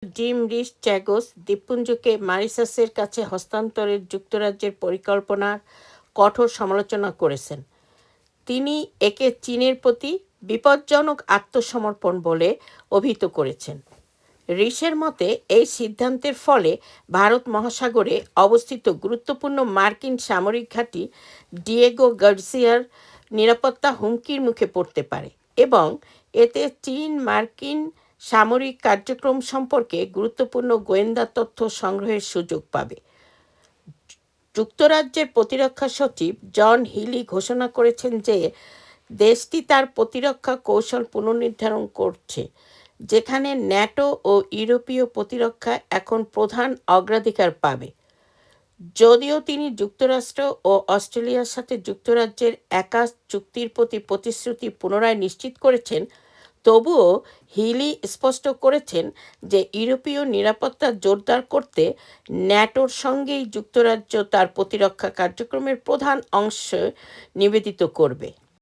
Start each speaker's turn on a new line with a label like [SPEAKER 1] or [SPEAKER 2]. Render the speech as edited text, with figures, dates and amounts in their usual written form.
[SPEAKER 1] Gym রিস চ্যাগস দ্বীপপুঞ্জকে মরিশাসের কাছে হস্তান্তরের যুক্তরাজ্যের পরিকল্পনার কঠোর সমালোচনা করেছেন। তিনি একে চীনের প্রতি বিপজ্জনক আত্মসমর্পণ বলে অভিহিত করেছেন। রিসের মতে এই সিদ্ধান্তের ফলে ভারত মহাসাগরে অবস্থিত গুরুত্বপূর্ণ মার্কিন সামরিক ঘাঁটি ডিয়েগো গার্সিয়ার নিরাপত্তা হুমকির মুখে পড়তে পারে এবং এতে চীন মার্কিন সামরিক কার্যক্রম সম্পর্কে গুরুত্বপূর্ণ গোয়েন্দা তথ্য সংগ্রহের সুযোগ পাবে। যুক্তরাজ্যের প্রতিরক্ষা সচিব জন হিলি ঘোষণা করেছেন যে দেশটি তার প্রতিরক্ষা কৌশল পুনর্নির্ধারণ করছে, যেখানে ন্যাটো ও ইউরোপীয় প্রতিরক্ষা এখন প্রধান অগ্রাধিকার পাবে। যদিও তিনি যুক্তরাষ্ট্র ও অস্ট্রেলিয়ার সাথে যুক্তরাজ্যের একা চুক্তির প্রতি প্রতিশ্রুতি পুনরায় নিশ্চিত করেছেন, তবুও হিলি স্পষ্ট করেছেন যে ইউরোপীয় নিরাপত্তা জোরদার করতে ন্যাটোর সঙ্গেই যুক্তরাজ্য তার প্রতিরক্ষা কার্যক্রমের প্রধান অংশ নিবেদিত করবে।